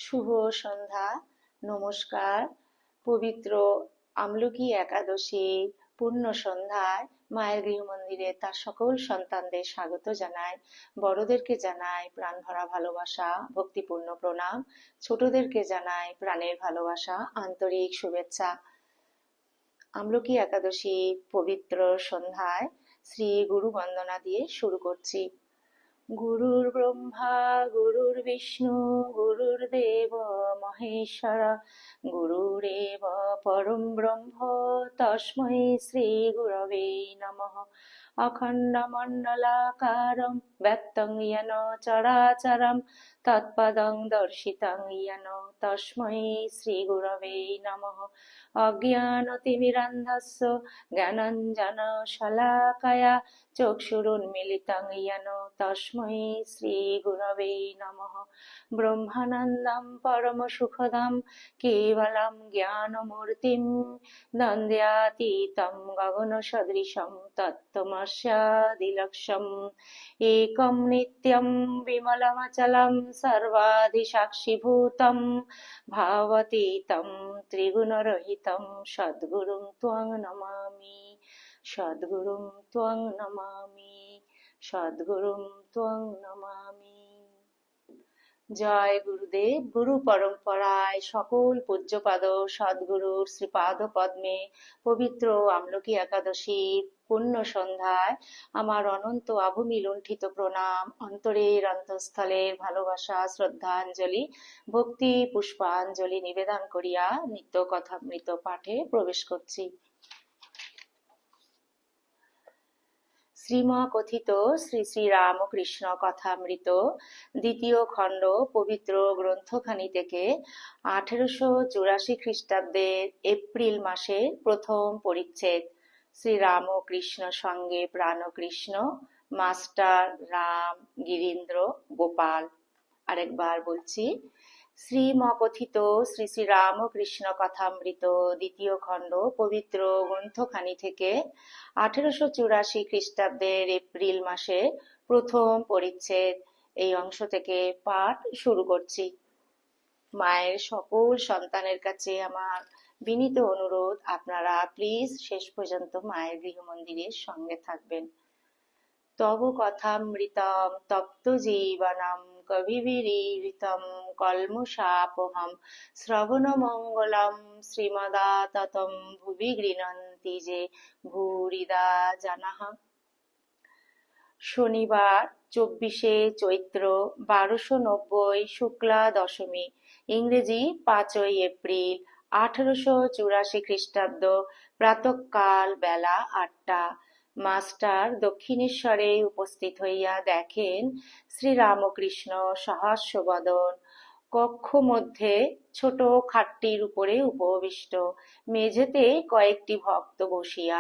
শুভ সন্ধ্যা। নমস্কার। পবিত্র আমলকি একাদশী পূর্ণ সন্ধ্যায় মায়ের গৃহমন্দিরে তার সকল সন্তানদের স্বাগত জানাই। বড়দেরকে জানাই প্রাণ ভরা ভালোবাসা, ভক্তিপূর্ণ প্রণাম। ছোটদেরকে জানাই প্রাণের ভালোবাসা, আন্তরিক শুভেচ্ছা। আমলকি একাদশী পবিত্র সন্ধ্যায় শ্রী গুরু বন্দনা দিয়ে শুরু করছি। গুরুর ব্রহ্মা গুরুর বিষ্ণু গুরুর্দেব মহেশ্বর গুরুরেব পরম ব্রহ্ম তস্मै শ্রী গুরবে নমঃ। অখণ্ডমণ্ডলাকারं ব্যক্तं येन চরাচরं তৎপদং দর্শিतं येन তস্मै শ্রী গুরবে নমঃ। অজ্ঞানতিমিরান্ধস্য জ্ঞানাঞ্জনশলাকয়া চক্ষুরুন্মিলিतं येन তস্मै শ্রী গুরবে নমঃ। ব্রহ্মানন্দं পরমসুখদं কেবলম জ্ঞানমূর্তিম দ্বন্দ্বাতীतं গগনসদৃশं তত্ত্বমস্যাদিলক্ষ্যम् একं নিত্যं বিমলমচलं সর্বাধিসাক্ষিভূतं ভাবাতীतं ত্রিগুণরহিतं সদ্গুরুং ত্বং নমামি, সদ্গুরুং ত্বং নমামি, সদ্গুরুং ত্বং নমামি। জয় গুরুদেব। গুরু পরম্পরায় সকল পূজ্যপাদ সদ্গুরুর শ্রীপাদ পদ্মে পবিত্র আমলকি একাদশীর পুণ্য সন্ধ্যায় আমার অনন্ত আভূমি লুণ্ঠিত প্রণাম, অন্তরের অন্তঃস্থলের ভালোবাসা, শ্রদ্ধাঞ্জলি, ভক্তি পুষ্পাঞ্জলি নিবেদন করিয়া নিত্য কথামৃত পাঠে প্রবেশ করছি। শ্রীমকথিত শ্রী শ্রী রামকৃষ্ণ কথামৃত দ্বিতীয় খণ্ড পবিত্র গ্রন্থখানি থেকে 1884 খ্রিস্টাব্দের এপ্রিল মাসের প্রথম পরিচ্ছেদ। শ্রী রামকৃষ্ণ সঙ্গে প্রাণকৃষ্ণ, মাস্টার রাম গিরীন্দ্র গোপাল। আরেকবার বলছি, শ্রীমকথিত শ্রী শ্রী রামকৃষ্ণ কথামৃত দ্বিতীয় খণ্ড পবিত্র গ্রন্থখানি থেকে 1884 খ্রিস্টাব্দের এপ্রিল মাসে প্রথম পরিচ্ছেদ। এই অংশ থেকে পাঠ শুরু করছি। মায়ের সকল সন্তানের কাছে আমার বিনীত অনুরোধ, আপনারা প্লিজ শেষ পর্যন্ত মায়ের গৃহমন্দিরের সঙ্গে থাকবেন। তব কথামৃতম তপ্ত জীবনম কবিভিরীড়িতম কল্মষাপহম শ্রবণমঙ্গলম শ্রীমদাততম ভুবি গৃণন্তি যে ভূরিদা জনাঃ। শনিবার 24শে চৈত্র 1290 শুক্লা দশমী, ইংরেজি 5ই এপ্রিল 1884 খ্রিস্টাব্দ, প্রাতঃকাল বেলা 8টা। মাস্টার দক্ষিণেশ্বরে উপস্থিত হইয়া দেখেন শ্রীরামকৃষ্ণ সহাস্যবদন, কক্ষ মধ্যে ছোট খাটটির উপরে উপবিষ্ট, মেঝেতে কয়েকটি ভক্ত বসিয়া,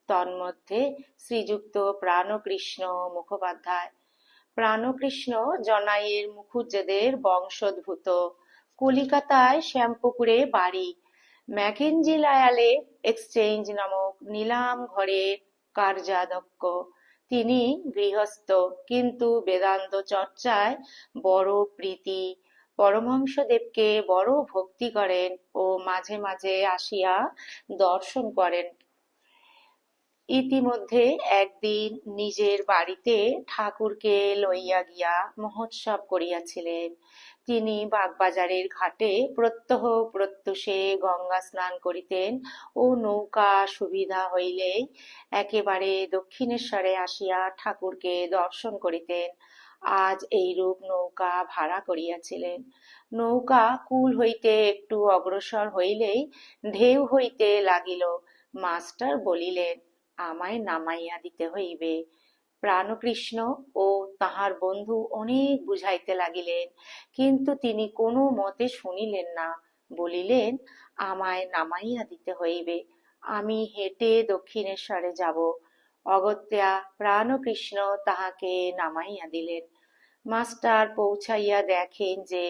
তন্মধ্যে শ্রীযুক্ত প্রাণকৃষ্ণ মুখোপাধ্যায়। প্রাণকৃষ্ণ জনাইয়ের মুখুজ্জেদের বংশোদ্ভূত, কলিকাতায় শ্যামপুকুরে বাড়ি, ম্যাকেঞ্জি লায়ালে এক্সচেঞ্জ নামক নিলাম ঘরের কার্যাধ্যক্ষ। তিনি গৃহস্থ, কিন্তু বেদান্ত চর্চায় বড় প্রীতি, পরমহংসদেবকে বড় ভক্তি করেন ও মাঝে মাঝে আসিয়া দর্শন করেন। ইতিমধ্যে একদিন নিজের বাড়িতে ঠাকুরকে লইয়া গিয়া মহোৎসব করিয়াছিলেন। তিনি বাগবাজারের ঘাটে প্রত্যহ প্রত্যুষে গঙ্গা স্নান করিতেন ও নৌকা সুবিধা হইলেই একেবারে দক্ষিণেশ্বরে আসিয়া ঠাকুরকে দর্শন করিতেন। আজ এইরূপ নৌকা ভাড়া করিয়াছিলেন। নৌকা কূল হইতে একটু অগ্রসর হইলেই ঢেউ হইতে লাগিল। মাস্টার বলিলেন, আমায় নামাইয়া দিতে হইবে। প্রাণকৃষ্ণ ও তাহার বন্ধু অনেক বুঝাইতে লাগিলেন, কিন্তু তিনি কোনো মতে শুনিলেন না। বলিলেন, আমায় নামাইয়া দিতে হইবে, আমি হেঁটে দক্ষিণেশ্বরে যাব। অগত্যা প্রাণকৃষ্ণ তাহাকে নামাইয়া দিলেন। মাস্টার পৌঁছাইয়া দেখেন যে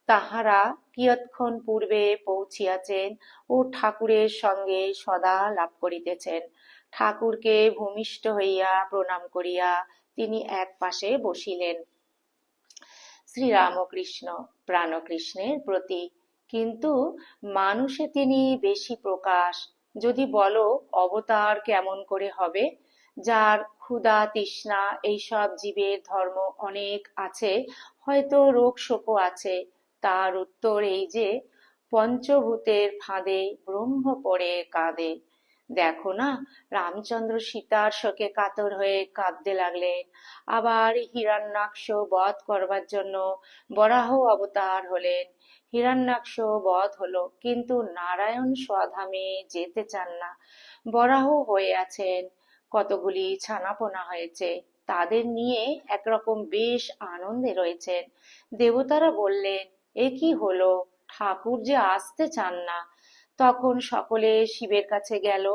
তাহারা কিয়ৎক্ষণ পূর্বে পৌঁছিয়াছেন ও ঠাকুরের সঙ্গে সদা লাভ করিতেছেন। ঠাকুরকে ভূমিষ্ঠ হইয়া প্রণাম করিয়া তিনি এক পাশে বসিলেন। শ্রীরামকৃষ্ণ প্রাণকৃষ্ণের প্রতীক, কিন্তু মানুষে তিনি বেশি প্রকাশ। যদি বলো অবতার কেমন করে হবে, যার ক্ষুধা তৃষ্ণা এইসব জীবের ধর্ম অনেক আছে, হয়তো রোগ শোকও আছে, তার উত্তর এই যে পঞ্চভূতের ফাঁদে ব্রহ্ম পড়ে কাঁদে। দেখো না, রামচন্দ্র সীতার শোকে কাতর হয়ে কাঁদতে লাগলেন। আবার হিরণ্যাক্ষ বধ করবার জন্য বরাহ অবতার হলেন। হিরণ্যাক্ষ বধ হলো, কিন্তু নারায়ণ স্বধামে যেতে চান না, বরাহ হয়ে আছেন। কতগুলি ছানাপোনা হয়েছে, তাদের নিয়ে একরকম বেশ আনন্দে রয়েছেন। দেবতারা বললেন, এ কি হলো, ঠাকুর যে আসতে চান না। তখন সকলে শিবের কাছে গেল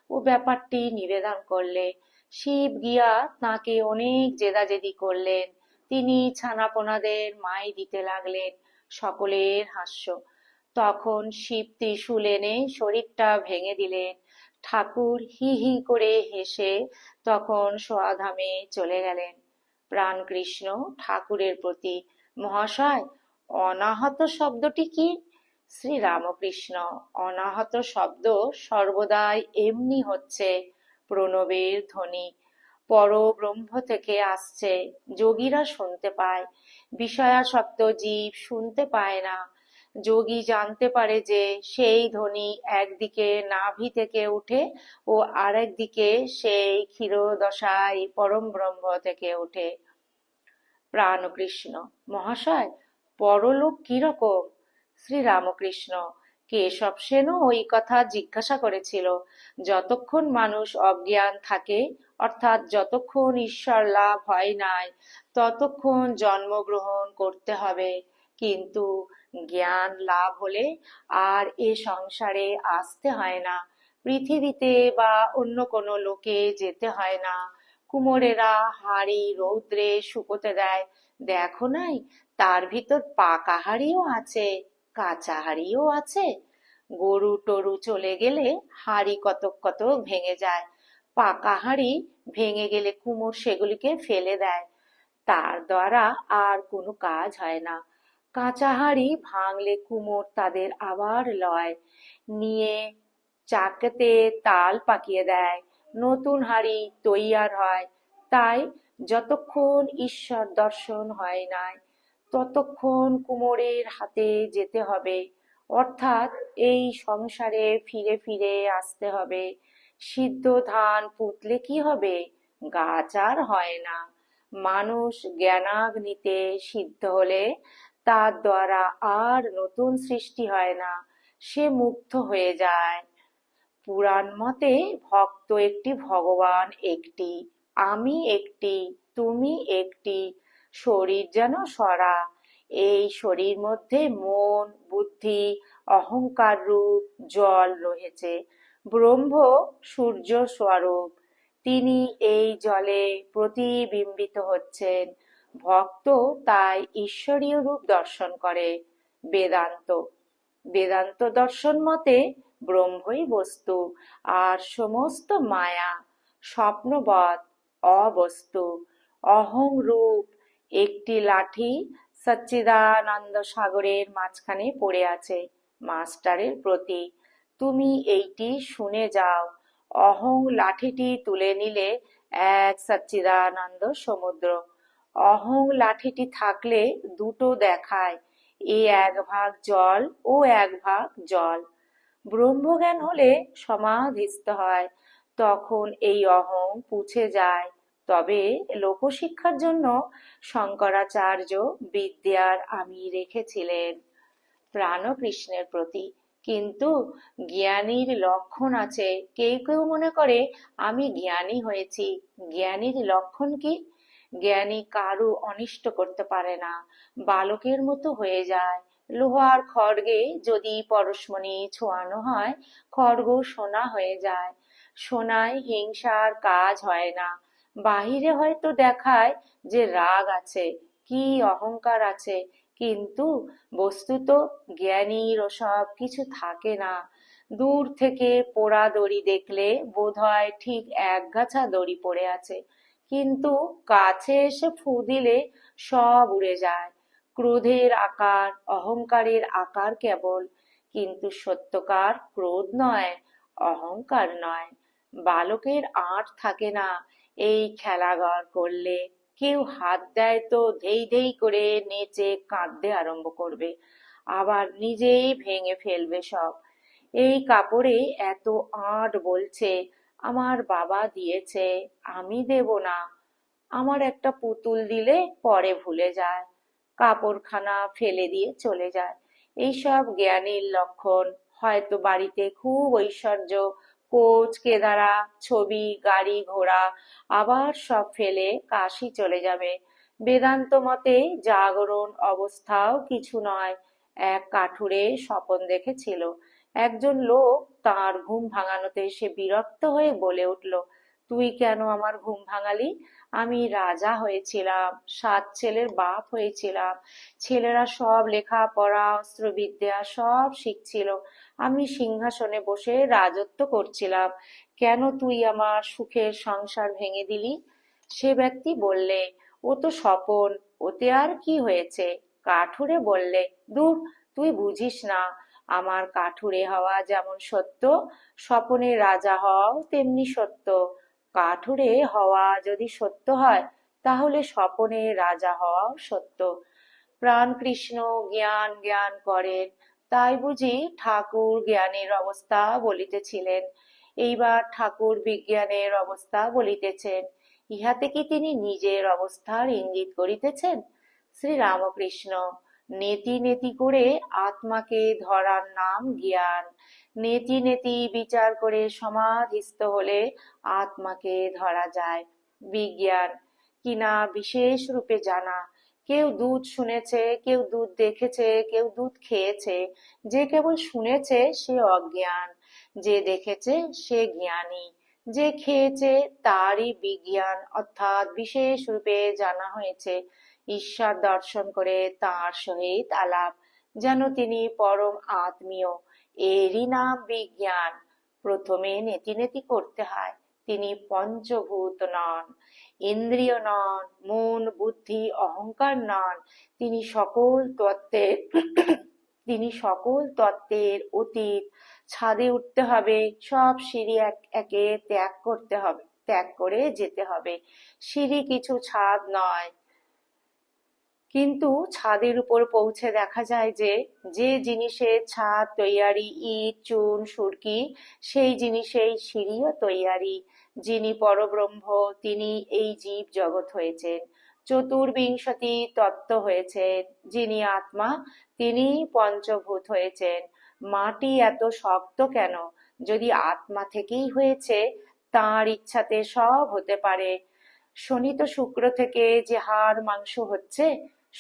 ও ব্যাপারটি নিবেদন করলে। শিব গিয়া তাকে অনেক জেদাজেদি করলেন। তিনি ছানাপোনাদের মাই দিতে লাগলেন। সকলের হাস্য। তখন শিব ত্রিশূল এনে শরীরটা ভেঙে দিলেন। ঠাকুর হি হি করে হেসে তখন স্বধামে চলে গেলেন। প্রাণকৃষ্ণ ঠাকুরের প্রতি, মহাশয়, অনাহত শব্দটি কি? শ্রীরামকৃষ্ণ, অনাহত শব্দ সর্বদাই এমনি হচ্ছে, প্রণবের ধ্বনি, পরব্রহ্ম থেকে আসছে। যোগীরা শুনতে পায়, বিষয়াসক্ত জীব শুনতে পায় না। যোগী জানতে পারে যে সেই ধ্বনি একদিকে নাভি থেকে উঠে ও আরেকদিকে সেই ক্ষীরদশায় পরম ব্রহ্ম থেকে ওঠে। প্রাণকৃষ্ণ, মহাশয়, পরলোক কিরকম? শ্রীরামকৃষ্ণ, কেশব সেনও ওই কথা জিজ্ঞাসা করেছিল। যতক্ষণ মানুষ অজ্ঞান থাকে, অর্থাৎ যতক্ষণ ঈশ্বর লাভ হয় নাই, ততক্ষণ জন্মগ্রহণ করতে হবে। কিন্তু জ্ঞান লাভ হলে আর এ সংসারে আসতে হয় না, পৃথিবীতে বা অন্য কোনো লোকে যেতে হয় না। কুমোরেরা হাড়ি রৌদ্রে শুকোতে দেয়, দেখো নাই, তার ভিতর পাকা হাড়িও আছে, কাঁচা হাড়িও আছে। গরু টরু চলে গেলে হাড়ি কতক কতক ভেঙে যায়। পাকা হাড়ি ভেঙে গেলে কুমোর সেগুলিকে ফেলে দেয়, তার দ্বারা আর কোনো কাজ হয় না। কাঁচা হাঁড়ি ভাঙলে কুমোর তাদের আবার লয়, নিয়ে চাকেতে তাল পাকিয়ে দেয়, নতুন হাঁড়ি তৈয়ার হয়। তাই যতক্ষণ ঈশ্বর দর্শন হয় নাই, ততক্ষণ কুমোরের হাতে যেতে হবে, অর্থাৎ এই সংসারে ফিরে ফিরে আসতে হবে। সিদ্ধ ধান পুতলে কি হবে, গাছ আর হয় না। মানুষ জ্ঞানাগ্নিতে সিদ্ধ হলে তার দ্বারা আর নতুন সৃষ্টি হয় না, সে মুক্ত হয়ে যায়। পুরাণ মতে ভক্ত একটি, ভগবান একটি, আমি একটি, তুমি একটি, শরীর যেন সরা। এই শরীর মধ্যে মন, বুদ্ধি, অহংকার রূপ জল রয়েছে। ব্রহ্ম সূর্য স্বরূপ, তিনি এই জলে প্রতিবিম্বিত হচ্ছেন। ভক্ত তাই ঈশ্বরীয় রূপ দর্শন করে। বেদান্ত বেদান্ত দর্শন মতে ব্রহ্মই বস্তু, আর সমস্ত মায়া স্বপ্নবৎ অবস্তু। অহং রূপ একটি লাঠি সচ্চিদানন্দ সাগরের মাঝখানে পড়ে আছে, মাস্টারের প্রতি, তুমি এইটি শুনে যাও। অহং লাঠিটি তুলে নিলে এক সচ্চিদানন্দ সমুদ্র। অহং লাঠিটি থাকলে দুটো দেখায়, এ এক ভাগ জল ও এক ভাগ জল। ব্রহ্মজ্ঞান হলে সমাধিস্থ হয়, তখন এই অহং পুছে যায়। তবে লোকশিক্ষার জন্য শঙ্করাচার্য বিদ্যার আমি রেখেছিলেন। প্রাণকৃষ্ণের প্রতি, কিন্তু জ্ঞানীর লক্ষণ আছে। কেউ কেউ মনে করে আমি জ্ঞানী হয়েছি, জ্ঞানীর লক্ষণ কি? জ্ঞানী কারু অনিষ্ট করতে পারে না, বালকের মতো হয়ে যায়। লোহার খড়গে যদি পরশমণি ছোঁয়ানো হয়, খড়গ সোনা হয়ে যায়। সোনায় হিংসার কাজ হয় না। বাহিরে হয়তো দেখায় যে রাগ আছে, কি অহংকার আছে, কিন্তু বস্তুত জ্ঞানীর ওসব কিছু থাকে না। দূর থেকে পোড়া দড়ি দেখলে বোধহয় ঠিক একগাছা দড়ি পড়ে আছে, কিন্তু কাছে এসে ফু দিলে সব উড়ে যায়। ক্রোধের আকার, অহংকারের আকার কেবল, কিন্তু সত্যকার ক্রোধ নয়, অহংকার নয়। বালকের আঁট থাকে না এই খেলাঘর করলে। কেউ হাত দেয় তো ধেই ধেই করে নেচে কাঁদতে আরম্ভ করবে, আবার নিজেই ভেঙে ফেলবে সব। এই কাপড়ে এত আঁট বলছে আমার বাবা দিয়েছে, আমি দেব না। আমার একটা পুতুল দিলে পরে ভুলে যায়, কাপড়খানা ফেলে দিয়ে চলে যায়। এইসব জ্ঞানীর লক্ষণ। হয়তো বাড়িতে খুব ঐশ্বর্য, কোচ কেদারা, ছবি, গাড়ি ঘোড়া, আবার সব ফেলে কাশি চলে যাবে। বেদান্ত মতে জাগরণ অবস্থাও কিছু নয়। এক কাঠুরে স্বপন দেখেছিল। একজন লোক তার ঘুম ভাঙানোতে সে বিরক্ত হয়ে বলে উঠল, তুই কেন আমার ঘুম ভাঙালি? আমি রাজা হয়েছিলাম, 7 ছেলের বাপ হয়েছিলাম, ছেলেরা সব লেখাপড়া অস্ত্রবিদ্যা সব শিখছিল, আমি সিংহাসনে বসে রাজত্ব করছিলাম, কেন তুই আমার সুখের সংসার ভেঙে দিলি? সে ব্যক্তি বললে, ও তো স্বপন, ওতে আর কি হয়েছে? কাঠুরে বললে, দূর, তুই বুঝিস না, আমার কাঠুরে হওয়া যেমন সত্য, স্বপনের রাজা হওয়াও তেমনি সত্য। কাঠুরে হওয়া যদি সত্য হয়, তাহলে স্বপনের রাজা হওয়াও সত্য। প্রাণ কৃষ্ণ জ্ঞান জ্ঞান করেন, তাই বুঝি ঠাকুর জ্ঞানের অবস্থা বলিতেছিলেন। এইবার ঠাকুর বিজ্ঞানের অবস্থা বলিতেছেন। ইহাতে কি তিনি নিজের অবস্থার ইঙ্গিত করিতেছেন? শ্রী রামকৃষ্ণ, নেতি নেতি করে আত্মাকে ধরার নাম জ্ঞান। নেতি নেতি বিচার করে সমাধিস্থ হলে আত্মাকে ধরা যায়। বিজ্ঞান কিনা বিশেষ রূপে জানা। কেউ দুধ শুনেছে, কেউ দুধ দেখেছে, কেউ দুধ খেয়েছে। যে কেবল শুনেছে সে অজ্ঞান, যে দেখেছে সে জ্ঞানী, যে খেয়েছে তারই বিজ্ঞান অর্থাৎ বিশেষ রূপে জানা হয়েছে। ঈশ্বর দর্শন করে তাঁর সহিত আলাপ, যেন তিনি পরম আত্মীয়, এরই নাম বিজ্ঞান। প্রথমে নেতি নেতি করতে হয়। তিনি পঞ্চভূত নন, ইন্দ্রিয় নন, মন বুদ্ধি অহংকার নন। তিনি সকল তত্ত্বের তিনি সকল তত্ত্বের অতীত। ছাদে উঠতে হবে, সব সিঁড়ি এক একে ত্যাগ করতে হবে, ত্যাগ করে যেতে হবে। সিঁড়ি কিছু ছাদ নয়, কিন্তু ছাদের উপর পৌঁছে দেখা যায় যে যে জিনিসের ছাদ তৈয়ারি ইট চুন সুরকি, সেই জিনিসেই সিঁড়িও তৈয়ারি। যিনি পরব্রহ্ম তিনি এই জীব জগৎ হয়েছেন, চতুর্বিংশতি তত্ত্ব হয়েছেন। যিনি আত্মা তিনি পঞ্চভূত হয়েছেন। মাটি এত শক্ত কেন? যদি আত্মা থেকেই হয়েছে, তাঁর ইচ্ছাতে সব হতে পারে। শনিত শুক্র থেকে যে হাড় মাংস হচ্ছে,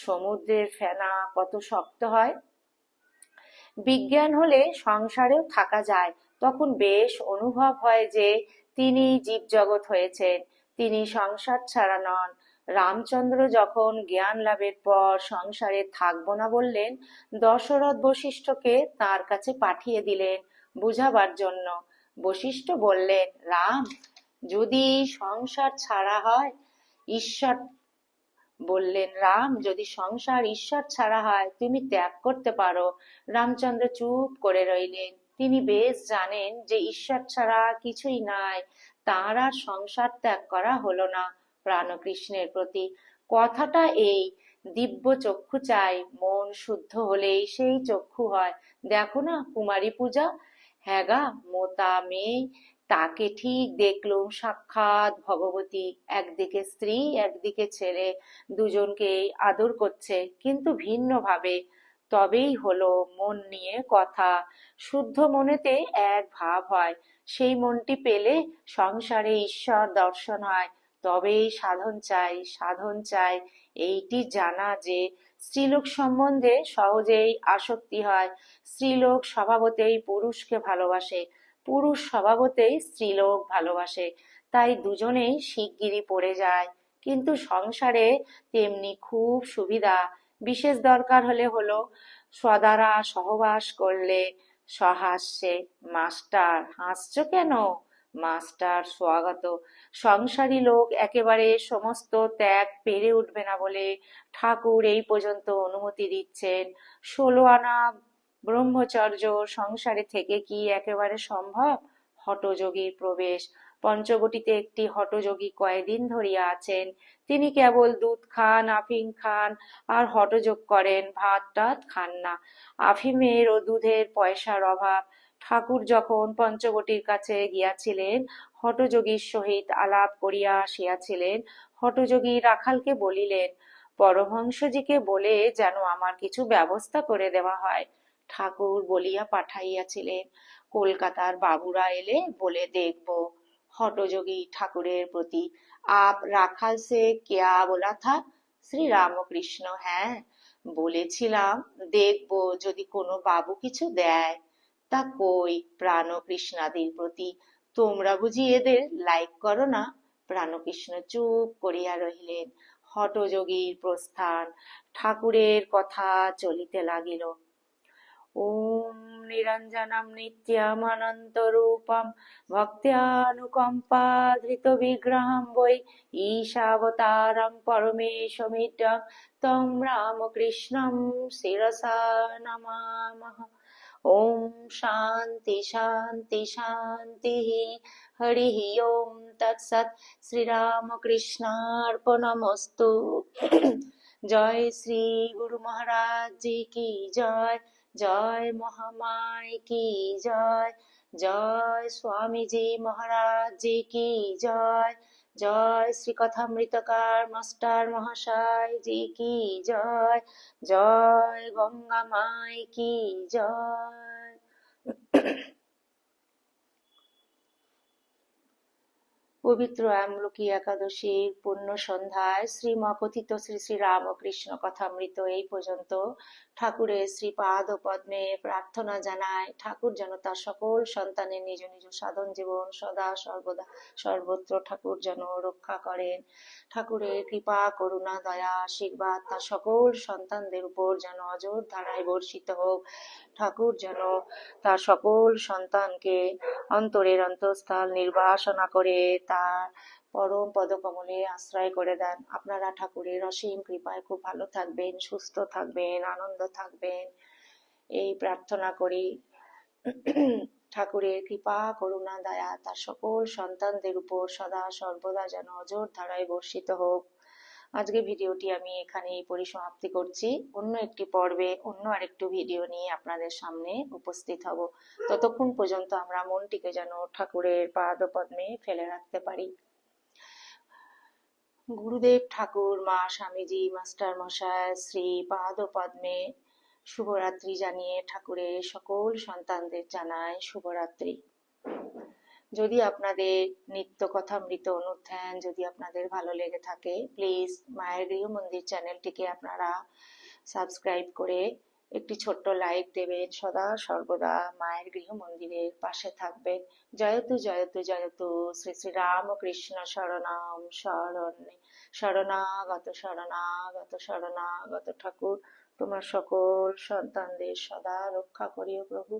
সমুদ্রের ফেনা কত শক্ত হয়। বিজ্ঞান হলে সংসারেও থাকা যায়, তখন বেশ অনুভব হয় যে তিনি জীবজগৎ হয়েছেন, তিনি সংসার ছাড়া নন। রামচন্দ্র যখন জ্ঞান লাভের পর সংসারে থাকবো না বললেন, দশরথ বশিষ্ঠকে তার কাছে পাঠিয়ে দিলেন বুঝাবার জন্য। বশিষ্ঠ বললেন, রাম, যদি সংসার ছাড়া হয় ঈশ্বর বললেন, রাম, যদি সংসার ঈশ্বর ছাড়া হয় তুমি ত্যাগ করতে পারো। রামচন্দ্র চুপ করে রইলেন। তিনি বেশ জানেন যে ঈশ্বর ছাড়া কিছুই নাই। তাঁর আর সংসার ত্যাগ করা হলো না। প্রাণকৃষ্ণের প্রতি কথাটা এই, দিব্য চক্ষু চাই, মন শুদ্ধ হলেই সেই চক্ষু হয়। দেখো না কুমারী পূজা, হ্যাঁ গা, মোটা মেয়ে, তাকে ঠিক দেখলুম সাক্ষাৎ ভগবতী, একদিকে স্ত্রী একদিকে ছেলে, দুজনকেই আদর করছে, কিন্তু ভিন্ন ভাবে। তবেই হলো মন নিয়ে কথা। শুদ্ধ মনেতে এক ভাব হয়, সেই মনটি পেলে সংসারে ঈশ্বর দর্শন হয়। তবেই সাধন চাই, সাধন চাই। এইটি জানা যে স্ত্রীলোক সম্বন্ধে সহজেই আসক্তি হয়। স্ত্রীলোক স্বভাবতেই পুরুষকে ভালোবাসে, পুরুষ স্বভাবতেই স্ত্রীলোক ভালোবাসে, তাই দুজনেই শিগগিরই পড়ে যায়। কিন্তু সংসারে তেমনি খুব সুবিধা। বিশেষ দরকার হলে হলো, সদারা সহবাস করলে সহাস্যে, মাস্টার হাসছো কেন? মাস্টার স্বাগত। সংসারী লোক একেবারে সমস্ত ত্যাগ পেরে উঠবে না বলে ঠাকুর এই পর্যন্ত অনুমতি দিচ্ছেন। 16 আনা ব্রহ্মচর্য সংসারে থেকে কি একেবারে সম্ভব? হঠযোগীর প্রবেশ। পঞ্চবটিতে একটি হঠযোগী কয়েকদিন ধরিয়া আছেন। তিনি কেবল দুধ খান, আফিম খান আর হঠযোগ করেন, ভাত টাত খান না। আফিমের ও দুধের পয়সার অভাব। ঠাকুর যখন পঞ্চবটির কাছে গিয়াছিলেন, হঠযোগীর সহিত আলাপ করিয়া আসিয়াছিলেন, হঠযোগী রাখালকে বলিলেন, পরমহংসজিকে বলে যেন আমার কিছু ব্যবস্থা করে দেওয়া হয়। ঠাকুর বলিয়া পাঠাইয়াছিলেন, কলকাতার বাবুরা এলে বলে দেখব। হঠযোগী ঠাকুরের প্রতি, আপ রাখাল সে কেয়া বলা থা? শ্রী রামকৃষ্ণ, হ্যাঁ বলেছিলাম, দেখব যদি কোনো বাবু কিছু দেয়। তা কই প্রাণকৃষ্ণাদির প্রতি, তোমরা বুঝি এদের লাইক করো না? প্রাণকৃষ্ণ চুপ করিয়া রহিলেন। হঠযোগীর প্রস্থান। ঠাকুরের কথা চলিতে লাগিল। ওম নিরঞ্জনম নিত্যমনন্তরূপম ভক্ত্যানুকম্পাধৃত বিগ্রহম বৈ ঈশাবতারং পরমেশমিড্ডং তং রামকৃষ্ণং শিরসা নমামঃ। ওম শান্তি শান্তি শান্তি। হরি ওম তৎসৎ। শ্রীরামকৃষ্ণার্পণমস্তু। জয় শ্রী গুরু মহারাজ জি কি জয়। জয় মহামায় কি জয়। জয় স্বামীজি মহারাজ জি কি জয়। জয় শ্রী কথামৃতকার মাস্টার মহাশয় জি কি জয়। জয় গঙ্গা মাই কি জয়। পবিত্র আমলকি একাদশীর পুণ্য সন্ধ্যায় শ্রীমকথিত শ্রী শ্রী রামকৃষ্ণ কথামৃত এই পর্যন্ত। ঠাকুরের শ্রীপাদ ও পদ্মে প্রার্থনা জানায়, ঠাকুর যেন তার সকল সন্তানের নিজ নিজ সাধন জীবন সদা সর্বদা সর্বত্র ঠাকুর যেন রক্ষা করেন। ঠাকুরের কৃপা করুণা দয়া আশীর্বাদ তার সকল সন্তানদের উপর যেন অজর ধারায় বর্ষিত হোক। ঠাকুর যেন তার সকল সন্তানকে অন্তরের অন্তঃস্থল নির্বাসনা করে তার পরম পদকমলে আশ্রয় করে দেন। আপনারা ঠাকুরের অসীম কৃপায় খুব ভালো থাকবেন, সুস্থ থাকবেন, আনন্দ থাকবেন, এই প্রার্থনা করি। ঠাকুরের কৃপা করুণা দয়া তার সকল সন্তানদের উপর সদা সর্বদা যেন অজর ধারায় বর্ষিত হোক। আজকে ভিডিওটি আমি এখানেই পরিসমাপ্তি করছি। অন্য একটি পর্বে অন্য আরেকটু ভিডিও নিয়ে আপনাদের সামনে উপস্থিত হব। ততক্ষণ পর্যন্ত আমরা মনটিকে যেন ঠাকুরের পাদ পদ্মে ফেলে রাখতে পারি। গুরুদেব ঠাকুর, মা স্বামীজি, মাস্টার মশাই শ্রী পাদ পদ্মে শুভরাত্রি জানিয়ে ঠাকুরের সকল সন্তানদের জানায় শুভরাত্রি। যদি আপনাদের নিত্য কথামৃত অনুধ্যান যদি আপনাদের ভালো লেগে থাকে, প্লিজ মায়ের গৃহ মন্দির চ্যানেলটিকে আপনারা সাবস্ক্রাইব করে একটি ছোট্ট লাইক দেবেন। সদা সর্বদা মায়ের গৃহ মন্দিরের পাশে থাকবেন। জয়তু জয়তু জয়তু শ্রী শ্রী রামকৃষ্ণ শরণাম শরণে। শরণাগত শরণাগত শরণাগত ঠাকুর তোমার সকল সন্তানদের সদা রক্ষা করিও প্রভু।